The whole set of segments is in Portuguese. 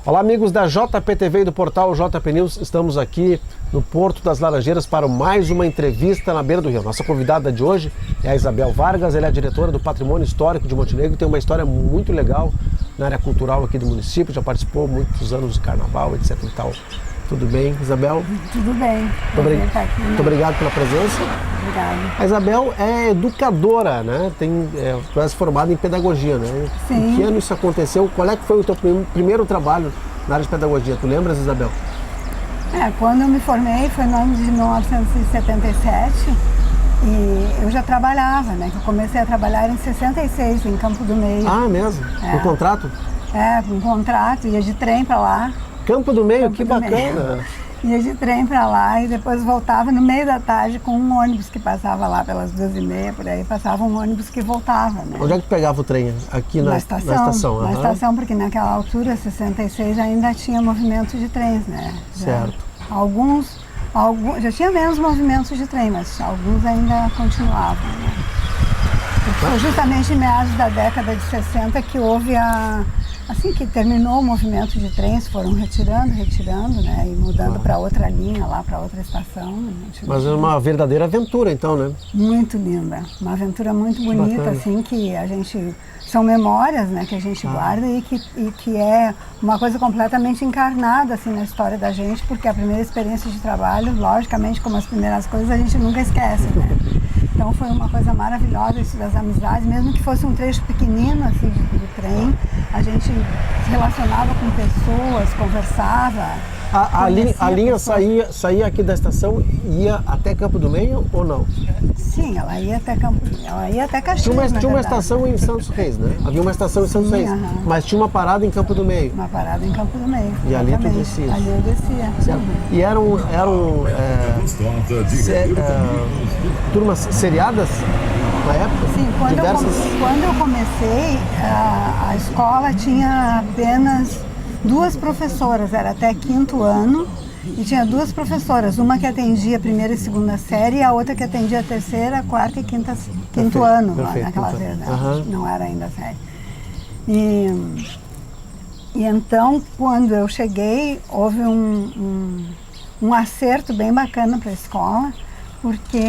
Olá, amigos da JPTV e do portal JP News. Estamos aqui no Porto das Laranjeiras para mais uma entrevista na beira do rio. Nossa convidada de hoje é a Isabel Vargas. Ela é a diretora do Patrimônio Histórico de Montenegro e tem uma história muito legal na área cultural aqui do município. Já participou muitos anos de carnaval, etc e tal. Tudo bem, Isabel? Tudo bem. Muito obrigado pela presença. Obrigada. A Isabel é educadora, né? É formada em pedagogia, né? Sim. Em que ano isso aconteceu? Qual é que foi o teu primeiro trabalho na área de pedagogia? Tu lembras, Isabel? Quando eu me formei foi no ano de 1977 e eu já trabalhava, né? Eu comecei a trabalhar em 66, em Campo do Meio. Ah, mesmo? Com contrato? Com contrato, ia de trem para lá. Campo do Meio, que bacana! Ia de trem para lá e depois voltava no meio da tarde com um ônibus que passava lá pelas 2h30, por aí passava um ônibus que voltava, né? Onde é que tu pegava o trem? Aqui na estação? Na estação, porque naquela altura, 66, ainda tinha movimento de trens, né? Certo. Alguns, já tinha menos movimentos de trem, mas alguns ainda continuavam, né? Foi justamente em meados da década de 60 que houve assim que terminou o movimento de trens, foram retirando, né, e mudando para outra linha, lá para outra estação. Mas é uma verdadeira aventura, então, né? Muito linda, uma aventura muito bonita, assim, que a gente... São memórias, né, que a gente guarda e que é uma coisa completamente encarnada, assim, na história da gente, porque a primeira experiência de trabalho, logicamente, como as primeiras coisas, a gente nunca esquece, né? Então foi uma coisa maravilhosa isso das amizades, mesmo que fosse um trecho pequenino, assim, do trem, a gente se relacionava com pessoas, conversava. A linha saía aqui da estação e ia até Campo do Meio ou não? Sim, ela ia até Caxias, Tinha uma estação em Santos Reis, né? Havia uma estação em Santos Reis, mas tinha uma parada em Campo do Meio. Uma parada em Campo do Meio. E ali tu descia. Ali eu descia. Certo. E eram turmas seriadas na época? Sim, quando eu comecei, a escola tinha apenas 2 professoras, era até 5º ano, e tinha 2 professoras, uma que atendia a 1ª e 2ª série e a outra que atendia a 3ª, 4º e 5º ano, naquela vez, né? Não era ainda série. E então, quando eu cheguei, houve um acerto bem bacana para a escola, porque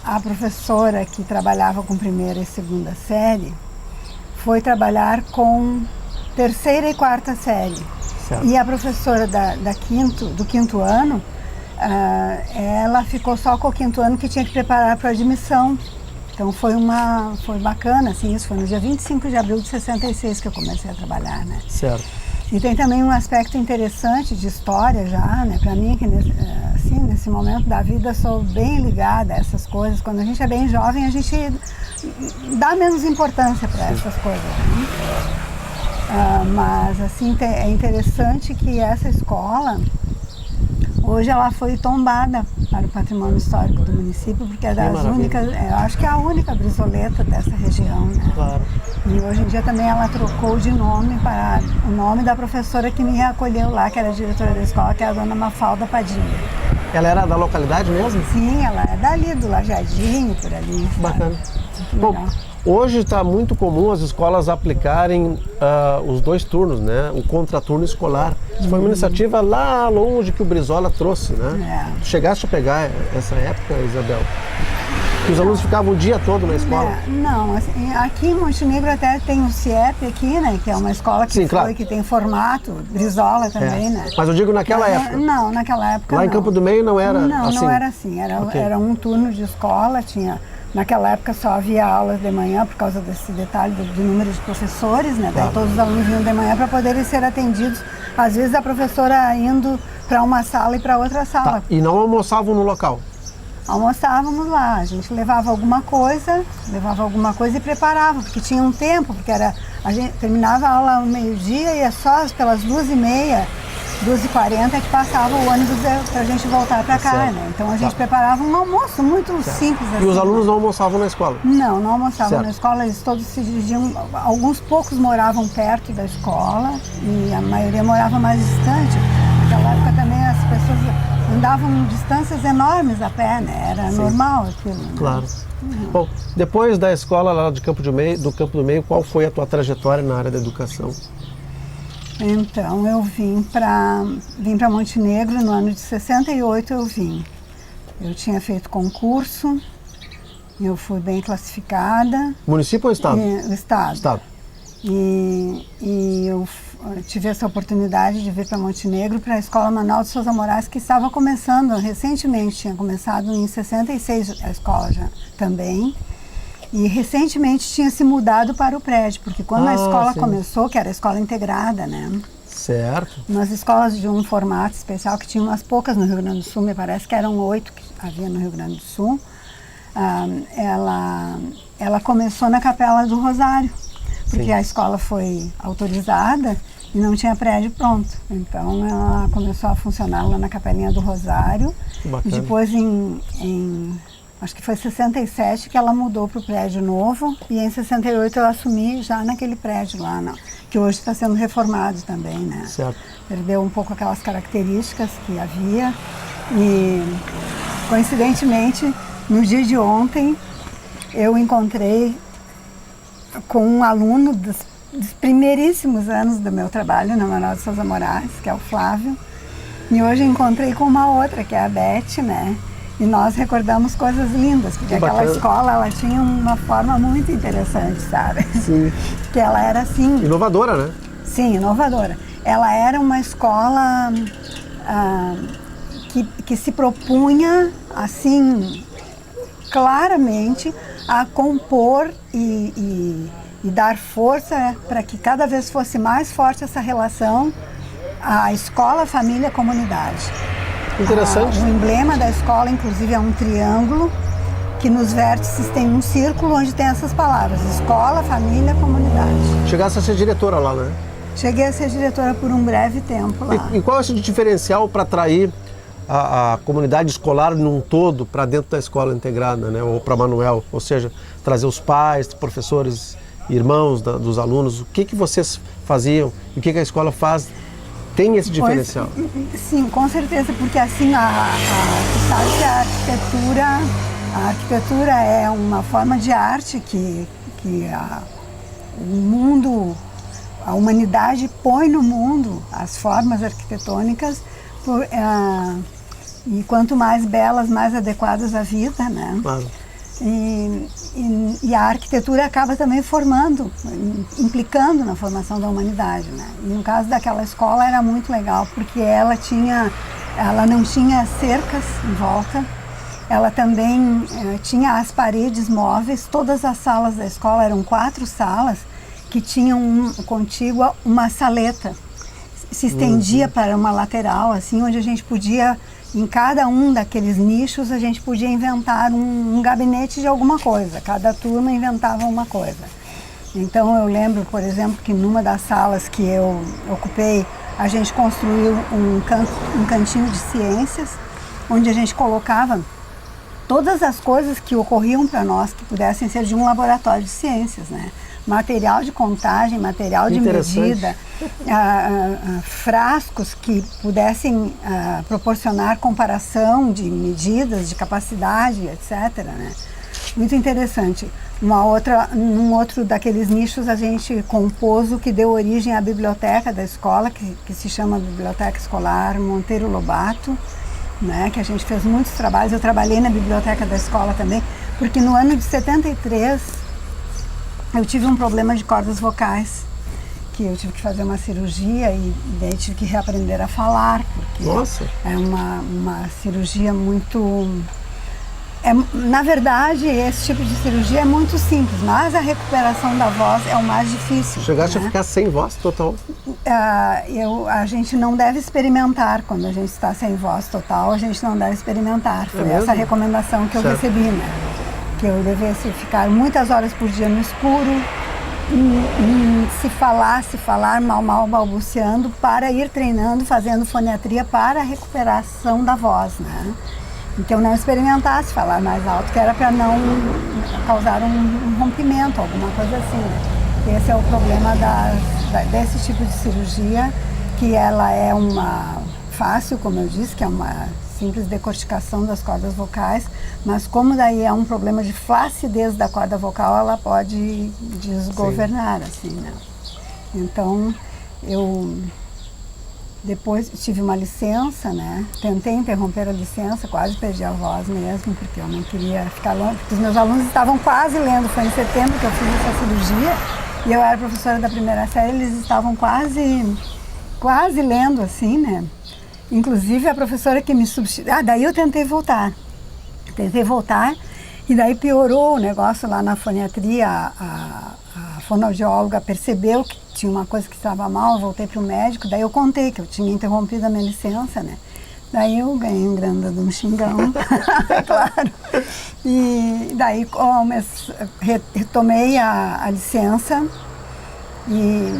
a professora que trabalhava com 1ª e 2ª série foi trabalhar com 3ª e 4ª série. Certo. E a professora do 5º ano, ela ficou só com o 5º ano que tinha que preparar para a admissão. Então foi bacana, assim, isso foi no dia 25 de abril de 66 que eu comecei a trabalhar, né? Certo. E tem também um aspecto interessante de história já, né? Para mim, que nesse momento da vida sou bem ligada a essas coisas. Quando a gente é bem jovem, a gente dá menos importância para essas coisas, né? Mas assim, é interessante que essa escola, hoje ela foi tombada para o patrimônio histórico do município, porque é das únicas, eu acho que é a única brisoleta dessa região, né? Claro. E hoje em dia também ela trocou de nome para o nome da professora que me acolheu lá, que era a diretora da escola, que é a dona Mafalda Padilha. Ela era da localidade mesmo? Sim, ela é dali, do Lajadinho, por ali. Bacana. Bom, hoje está muito comum as escolas aplicarem os 2 turnos, né? O contraturno escolar. Isso foi uma iniciativa lá longe que o Brizola trouxe, né? Tu chegaste a pegar essa época, Isabel? Que os alunos ficavam o dia todo na escola? Não, assim, aqui em Montenegro até tem o CIEP aqui, né? Que é uma escola que tem formato, Brizola também, né? Mas eu digo naquela época. Não, naquela época lá em Campo do Meio não era assim? Não era assim. Era um turno de escola, naquela época só havia aulas de manhã por causa desse detalhe do número de professores, né? Daí todos os alunos vinham de manhã para poderem ser atendidos. Às vezes a professora indo para uma sala e para outra sala. E não almoçavam no local? Almoçávamos lá, a gente levava alguma coisa e preparava, porque tinha um tempo, porque a gente terminava a aula ao meio-dia e só pelas 2h30, 2h40 que passava o ônibus para a gente voltar para cá, né? Então a gente preparava um almoço muito simples assim. E os alunos não almoçavam na escola? Não almoçavam na escola, eles todos se dirigiam, alguns poucos moravam perto da escola e a maioria morava mais distante. Naquela época também as pessoas andavam distâncias enormes a pé, né? Era normal aquilo. Né? Claro. Bom, depois da escola lá do Campo do Meio, qual foi a tua trajetória na área da educação? Então, eu vim para Montenegro no ano de 68, eu vim. Eu tinha feito concurso, eu fui bem classificada. Município ou estado? Estado. Estado. E eu tive essa oportunidade de vir para Montenegro, para a Escola Manuel de Souza Moraes, que estava começando recentemente, tinha começado em 66 a escola já também. E recentemente tinha se mudado para o prédio, porque quando a escola começou, que era a escola integrada, né? Certo. Umas escolas de um formato especial, que tinha umas poucas no Rio Grande do Sul, me parece que eram 8 que havia no Rio Grande do Sul. Ela começou na Capela do Rosário, porque a escola foi autorizada e não tinha prédio pronto. Então ela começou a funcionar lá na Capelinha do Rosário. E depois acho que foi 67 que ela mudou para o prédio novo, e em 68 eu assumi já naquele prédio lá, que hoje está sendo reformado também, né? Certo. Perdeu um pouco aquelas características que havia. E coincidentemente, no dia de ontem, eu encontrei com um aluno dos primeiríssimos anos do meu trabalho na Manuel de Souza Moraes, que é o Flávio, e hoje encontrei com uma outra, que é a Beth, né? E nós recordamos coisas lindas, porque aquela escola, ela tinha uma forma muito interessante, sabe? Sim. Que ela era assim... Inovadora, né? Sim, inovadora. Ela era uma escola que se propunha, assim, claramente a compor e dar força para que cada vez fosse mais forte essa relação, a escola, família, comunidade. Interessante. O emblema da escola, inclusive, é um triângulo, que nos vértices tem um círculo onde tem essas palavras: escola, família, comunidade. Chegasse a ser diretora lá, né? Cheguei a ser diretora por um breve tempo lá. E qual é esse diferencial para atrair a comunidade escolar num todo para dentro da escola integrada, né? Ou para Manuel? Ou seja, trazer os pais, professores, irmãos dos alunos. O que vocês faziam e o que a escola faz? Tem esse diferencial? Sim, com certeza, porque assim, sabe que a arquitetura é uma forma de arte que o mundo, a humanidade põe no mundo as formas arquitetônicas, e quanto mais belas, mais adequadas à vida, né? Claro. E a arquitetura acaba também formando, implicando na formação da humanidade, né? E no caso daquela escola era muito legal, porque ela não tinha cercas em volta, ela também tinha as paredes móveis, todas as salas da escola, eram 4 salas, que tinham contígua uma saleta, se estendia para uma lateral, assim, onde a gente podia... Em cada um daqueles nichos, a gente podia inventar um gabinete de alguma coisa. Cada turma inventava uma coisa. Então, eu lembro, por exemplo, que numa das salas que eu ocupei, a gente construiu um cantinho de ciências, onde a gente colocava todas as coisas que ocorriam para nós, que pudessem ser de um laboratório de ciências, né? Material de contagem, material de medida, frascos que pudessem proporcionar comparação de medidas, de capacidade, etc., né? Muito interessante. Num outro daqueles nichos, a gente compôs o que deu origem à biblioteca da escola, que se chama Biblioteca Escolar Monteiro Lobato, né? Que a gente fez muitos trabalhos. Eu trabalhei na biblioteca da escola também, porque no ano de 73, eu tive um problema de cordas vocais, que eu tive que fazer uma cirurgia e daí tive que reaprender a falar, porque Nossa. É uma cirurgia muito... na verdade, esse tipo de cirurgia é muito simples, mas a recuperação da voz é o mais difícil. Chegaste a ficar sem voz total? A gente não deve experimentar quando a gente está sem voz total, a gente não deve experimentar. Foi essa a recomendação que eu recebi, né? Que eu devesse ficar muitas horas por dia no escuro, se falar mal balbuciando, para ir treinando, fazendo foniatria para a recuperação da voz, né? Então não experimentasse falar mais alto, que era para não causar um rompimento, alguma coisa assim, né? Esse é o problema desse tipo de cirurgia, que ela é fácil, como eu disse, que é uma simples decorticação das cordas vocais, mas como daí é um problema de flacidez da corda vocal, ela pode desgovernar, assim, né? Então, eu depois tive uma licença, né? Tentei interromper a licença, quase perdi a voz mesmo, porque eu não queria ficar longe, porque os meus alunos estavam quase lendo, foi em setembro que eu fiz essa cirurgia, e eu era professora da primeira série, eles estavam quase lendo, assim, né? Inclusive a professora que me substituiu, daí eu tentei voltar, e daí piorou o negócio lá na foniatria, a fonoaudióloga percebeu que tinha uma coisa que estava mal, voltei para o médico, daí eu contei que eu tinha interrompido a minha licença, né? Daí eu ganhei um grande de um xingão, claro. E daí retomei a licença e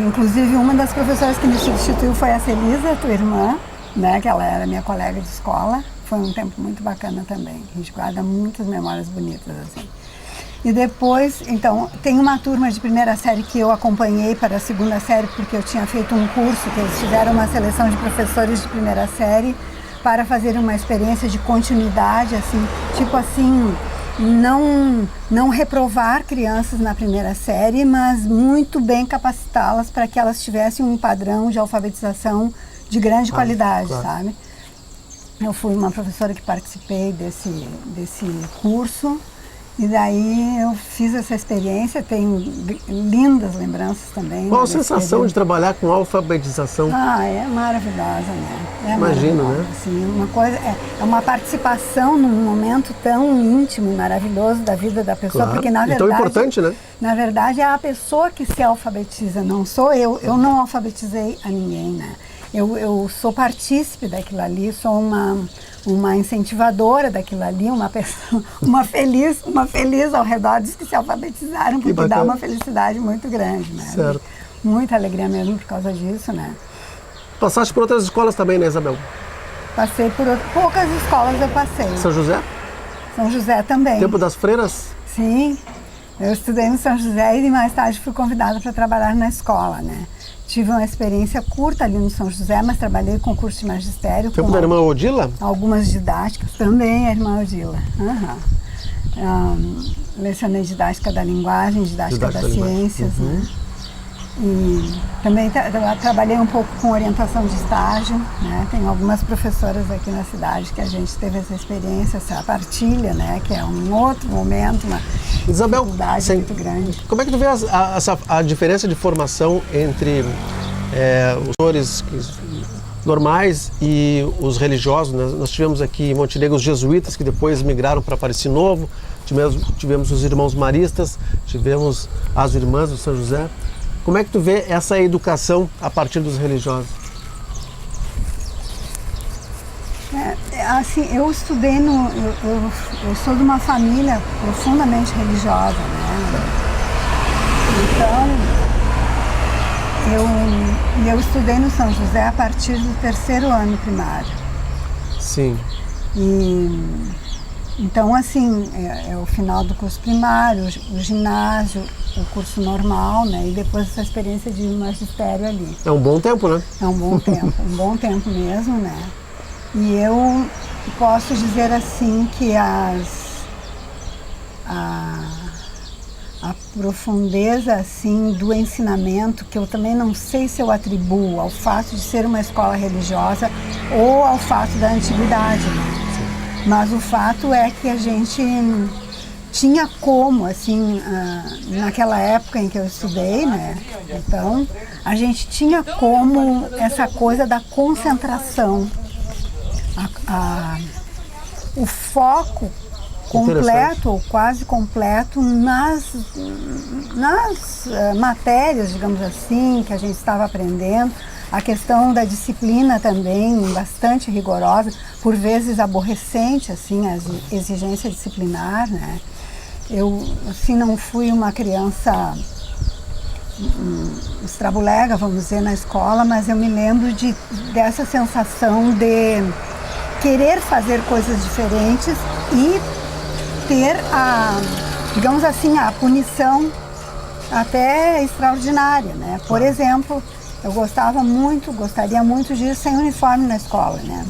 inclusive uma das professoras que me substituiu foi a Celisa, tua irmã, né? Que ela era minha colega de escola. Foi um tempo muito bacana também. A gente guarda muitas memórias bonitas, assim. E depois, então, tem uma turma de primeira série que eu acompanhei para a segunda série, porque eu tinha feito um curso, que eles fizeram uma seleção de professores de primeira série para fazer uma experiência de continuidade, assim, tipo assim, não reprovar crianças na primeira série, mas muito bem capacitá-las para que elas tivessem um padrão de alfabetização de grande qualidade, claro. Sabe? Eu fui uma professora que participei desse curso. E daí eu fiz essa experiência, tenho lindas lembranças também. Qual a sensação de trabalhar com alfabetização? É maravilhosa, né? Imagino, né? Assim, uma coisa, é uma participação num momento tão íntimo e maravilhoso da vida da pessoa, claro. Porque na verdade... E tão importante, né? Na verdade é a pessoa que se alfabetiza, não sou eu. Eu não alfabetizei a ninguém, né? Eu sou partícipe daquilo ali, sou uma incentivadora daquilo ali, uma feliz ao redor dos que se alfabetizaram, porque dá uma felicidade muito grande, né? Certo. Muita alegria mesmo por causa disso, né? Passaste por outras escolas também, né, Isabel? Passei por poucas escolas eu passei. São José? São José também. Tempo das freiras? Sim, eu estudei no São José e mais tarde fui convidada para trabalhar na escola, né? Tive uma experiência curta ali no São José, mas trabalhei com curso de magistério. Foi com a irmã Odila? Algumas didáticas, também a irmã Odila. Lecionei didática da linguagem, didática das ciências, né? E também trabalhei um pouco com orientação de estágio, né? Tem algumas professoras aqui na cidade que a gente teve essa experiência, essa partilha, né? Que é um outro momento, uma Isabel, dificuldade muito grande. Como é que tu vê a diferença de formação entre os professores normais e os religiosos? Nós tivemos aqui em Montenegro os jesuítas, que depois migraram para Apareci Novo, tivemos os irmãos maristas, tivemos as irmãs do São José. Como é que tu vê essa educação a partir dos religiosos? Assim, eu estudei eu sou de uma família profundamente religiosa, né? Então, eu estudei no São José a partir do 3º ano primário. Sim. Então, assim, é o final do curso primário, o ginásio, o curso normal, né? E depois essa experiência de magistério ali. É um bom tempo, né? É um bom tempo, um bom tempo mesmo, né? E eu posso dizer assim que a profundeza assim do ensinamento, que eu também não sei se eu atribuo ao fato de ser uma escola religiosa ou ao fato da antiguidade, né? Mas o fato é que a gente tinha como, assim, naquela época em que eu estudei, né? Então, a gente tinha como essa coisa da concentração, o foco completo ou quase completo nas matérias, digamos assim, que a gente estava aprendendo. A questão da disciplina também, bastante rigorosa, por vezes aborrecente, assim, a exigência disciplinar, né? Eu, assim, não fui uma criança estrabulega, vamos dizer, na escola, mas eu me lembro dessa sensação de querer fazer coisas diferentes e ter digamos assim, a punição até extraordinária, né? Por exemplo, eu gostaria muito de ir sem uniforme na escola, né?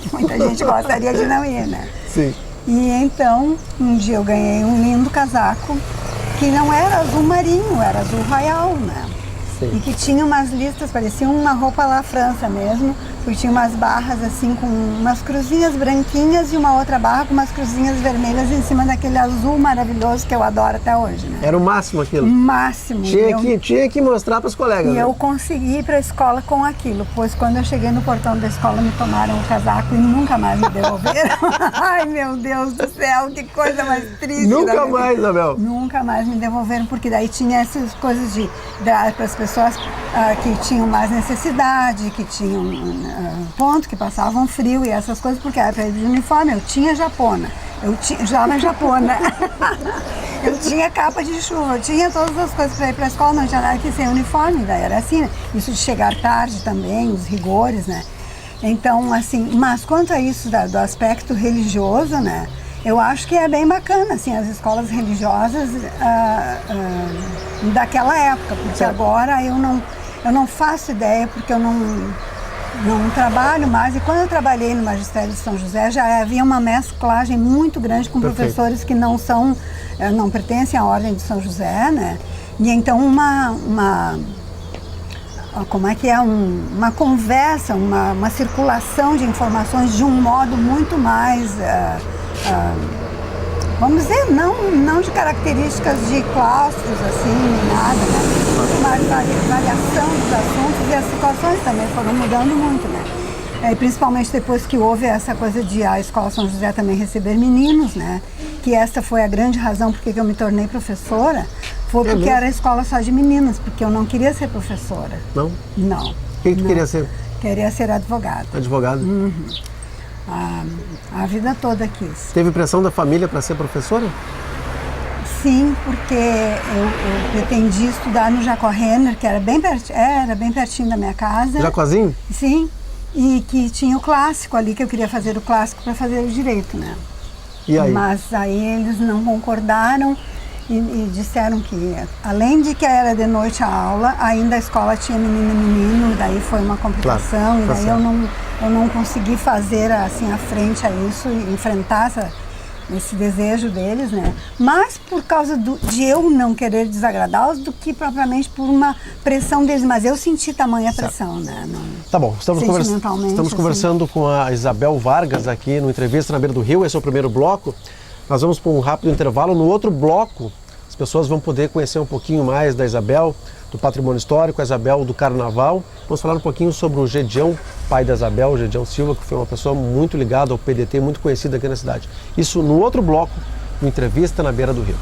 que muita gente gostaria de não ir, né? Sim. E então, um dia eu ganhei um lindo casaco, que não era azul marinho, era azul royal, né? Sim. E que tinha umas listas, parecia uma roupa lá França mesmo, porque tinha umas barras assim com umas cruzinhas branquinhas e uma outra barra com umas cruzinhas vermelhas em cima daquele azul maravilhoso que eu adoro até hoje, né? Era o máximo aquilo? O máximo. Tinha que mostrar para os colegas. E né? eu consegui ir para a escola com aquilo, pois quando eu cheguei no portão da escola me tomaram o casaco e nunca mais me devolveram. Ai, meu Deus do céu, que coisa mais triste. Nunca mais, Isabel? Nunca mais me devolveram, porque daí tinha essas coisas de dar para as pessoas que tinham mais necessidade, que tinham ponto, que passavam frio e essas coisas, porque era para ir de uniforme. Eu tinha japona, usava japona, eu tinha capa de chuva, eu tinha todas as coisas para ir para a escola, não tinha nada que ser uniforme, daí era assim, né? Isso de chegar tarde também, os rigores, né? Então, assim, mas quanto a isso do aspecto religioso, né? Eu acho que é bem bacana, assim, as escolas religiosas daquela época, porque agora eu não faço ideia, porque eu não trabalho mais. E quando eu trabalhei no Magistério de São José, já havia uma mesclagem muito grande com professores que não pertencem à Ordem de São José, né? E então como é que é, uma conversa, uma circulação de informações de um modo muito mais, vamos dizer, não de características de claustros, assim, nem nada, né? Muito mais variação dos assuntos, e as situações também foram mudando muito, né? Principalmente depois que houve essa coisa de a Escola São José também receber meninos, né? Que essa foi a grande razão porque eu me tornei professora, foi porque era escola só de meninas, porque eu não queria ser professora. Não? Não. O que tu queria ser? Queria ser advogada. Advogada? Uhum. A vida toda quis. Teve pressão da família para ser professora? Sim, porque eu pretendi estudar no Jacó Renner, que era bem pertinho da minha casa. Jacozinho? Sim, e que tinha o clássico ali, que eu queria fazer o clássico para fazer o direito, né? E aí? Mas aí eles não concordaram e disseram que, além de que era de noite a aula, ainda a escola tinha menina e menino, daí foi uma complicação, claro, e daí eu não consegui fazer assim a frente a isso e enfrentar esse desejo deles, né? Mais por causa de eu não querer desagradá-los do que propriamente por uma pressão deles, mas eu senti tamanha pressão, né? Tá bom, estamos conversando com a Isabel Vargas aqui no Entrevista na Beira do Rio. Esse é o primeiro bloco. Nós vamos para um rápido intervalo. No outro bloco, as pessoas vão poder conhecer um pouquinho mais da Isabel, do patrimônio histórico, a Isabel do carnaval. Vamos falar um pouquinho sobre o Gedião, pai da Isabel, o Gedião Silva, que foi uma pessoa muito ligada ao PDT, muito conhecida aqui na cidade. Isso no outro bloco, no Entrevista na Beira do Rio.